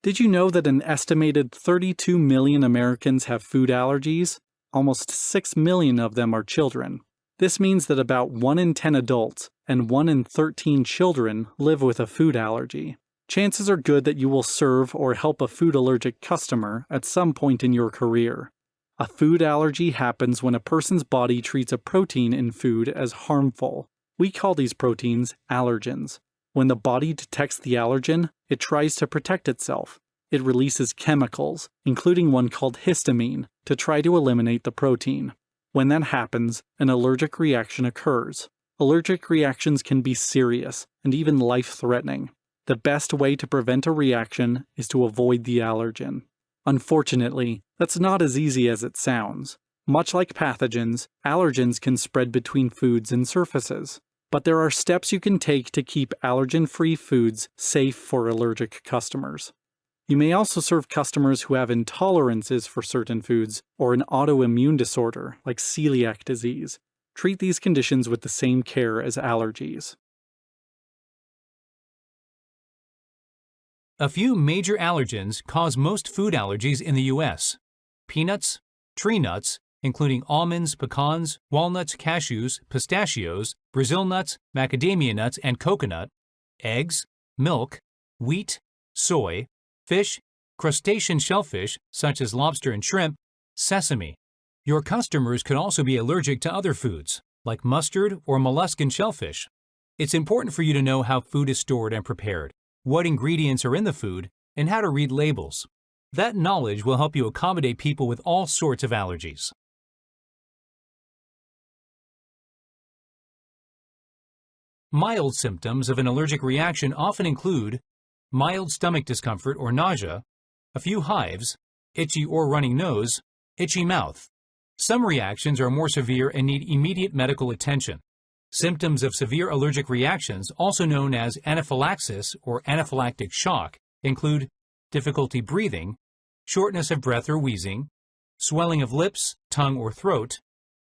Did you know that an estimated 32 million Americans have food allergies? Almost 6 million of them are children. This means that about 1 in 10 adults and 1 in 13 children live with a food allergy. Chances are good that you will serve or help a food allergic customer at some point in your career. A food allergy happens when a person's body treats a protein in food as harmful. We call these proteins allergens. When the body detects the allergen, it tries to protect itself. It releases chemicals, including one called histamine, to try to eliminate the protein. When that happens, an allergic reaction occurs. Allergic reactions can be serious and even life-threatening. The best way to prevent a reaction is to avoid the allergen. Unfortunately, that's not as easy as it sounds. Much like pathogens, allergens can spread between foods and surfaces. But there are steps you can take to keep allergen-free foods safe for allergic customers. You may also serve customers who have intolerances for certain foods or an autoimmune disorder like celiac disease. Treat these conditions with the same care as allergies. A few major allergens cause most food allergies in the U.S. Peanuts, tree nuts, including almonds, pecans, walnuts, cashews, pistachios, Brazil nuts, macadamia nuts, and coconut, eggs, milk, wheat, soy, fish, crustacean shellfish such as lobster and shrimp, sesame. Your customers could also be allergic to other foods, like mustard or molluscan shellfish. It's important for you to know how food is stored and prepared, what ingredients are in the food, and how to read labels. That knowledge will help you accommodate people with all sorts of allergies. Mild symptoms of an allergic reaction often include mild stomach discomfort or nausea, a few hives, itchy or running nose, itchy mouth. Some reactions are more severe and need immediate medical attention. Symptoms of severe allergic reactions, also known as anaphylaxis or anaphylactic shock, include difficulty breathing, shortness of breath or wheezing, swelling of lips, tongue, or throat,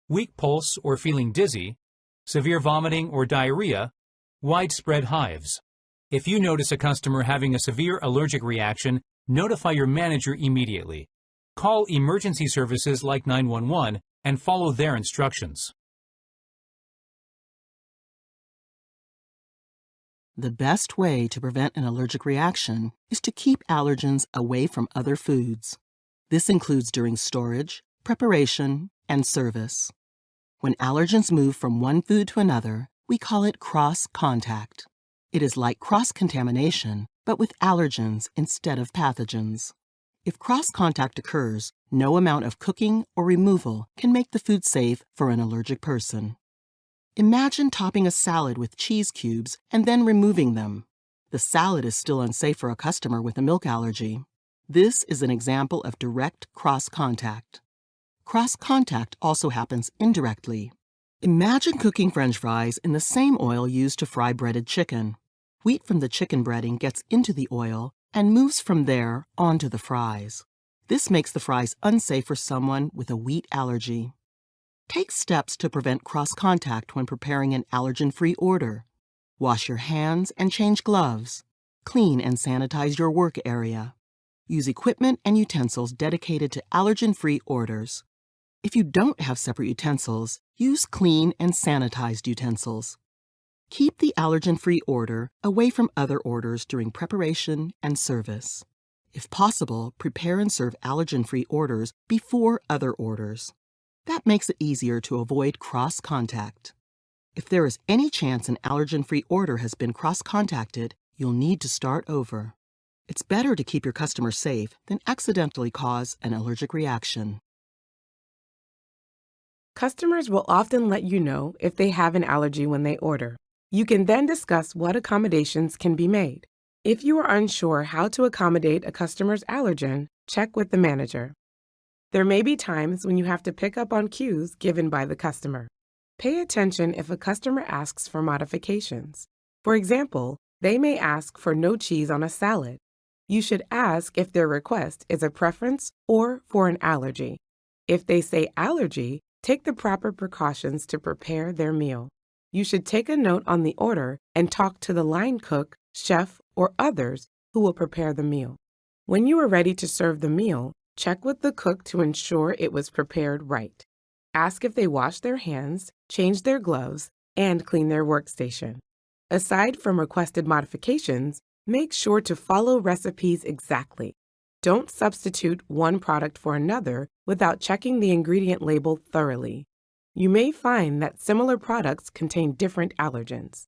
weak pulse or feeling dizzy, severe vomiting or diarrhea, widespread hives. If you notice a customer having a severe allergic reaction, notify your manager immediately. Call emergency services like 911 and follow their instructions. The best way to prevent an allergic reaction is to keep allergens away from other foods. This includes during storage, preparation, and service. When allergens move from one food to another, we call it cross-contact. It is like cross-contamination, but with allergens instead of pathogens. If cross-contact occurs, no amount of cooking or removal can make the food safe for an allergic person. Imagine topping a salad with cheese cubes and then removing them. The salad is still unsafe for a customer with a milk allergy. This is an example of direct cross-contact. Cross-contact also happens indirectly. Imagine cooking French fries in the same oil used to fry breaded chicken. Wheat from the chicken breading gets into the oil and moves from there onto the fries. This makes the fries unsafe for someone with a wheat allergy. Take steps to prevent cross-contact when preparing an allergen-free order. Wash your hands and change gloves. Clean and sanitize your work area. Use equipment and utensils dedicated to allergen-free orders. If you don't have separate utensils, use clean and sanitized utensils. Keep the allergen-free order away from other orders during preparation and service. If possible, prepare and serve allergen-free orders before other orders. That makes it easier to avoid cross-contact. If there is any chance an allergen-free order has been cross-contacted, you'll need to start over. It's better to keep your customer safe than accidentally cause an allergic reaction. Customers will often let you know if they have an allergy when they order. You can then discuss what accommodations can be made. If you are unsure how to accommodate a customer's allergen, check with the manager. There may be times when you have to pick up on cues given by the customer. Pay attention if a customer asks for modifications. For example, they may ask for no cheese on a salad. You should ask if their request is a preference or for an allergy. If they say allergy, take the proper precautions to prepare their meal. You should take a note on the order and talk to the line cook, chef, or others who will prepare the meal. When you are ready to serve the meal, check with the cook to ensure it was prepared right. Ask if they washed their hands, changed their gloves, and cleaned their workstation. Aside from requested modifications, make sure to follow recipes exactly. Don't substitute one product for another without checking the ingredient label thoroughly. You may find that similar products contain different allergens.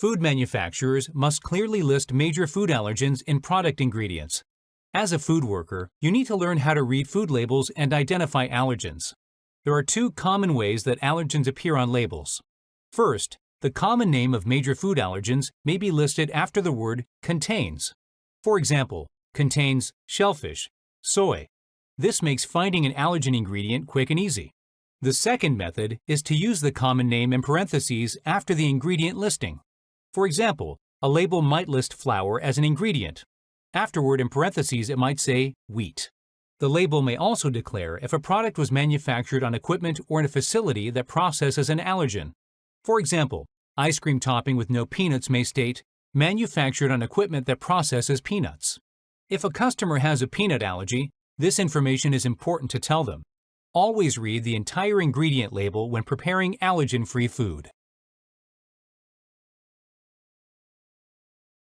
Food manufacturers must clearly list major food allergens in product ingredients. As a food worker, you need to learn how to read food labels and identify allergens. There are two common ways that allergens appear on labels. First, the common name of major food allergens may be listed after the word contains. For example, contains shellfish, soy. This makes finding an allergen ingredient quick and easy. The second method is to use the common name in parentheses after the ingredient listing. For example, a label might list flour as an ingredient. Afterward, in parentheses, it might say wheat. The label may also declare if a product was manufactured on equipment or in a facility that processes an allergen. For example, ice cream topping with no peanuts may state, manufactured on equipment that processes peanuts. If a customer has a peanut allergy, this information is important to tell them. Always read the entire ingredient label when preparing allergen-free food.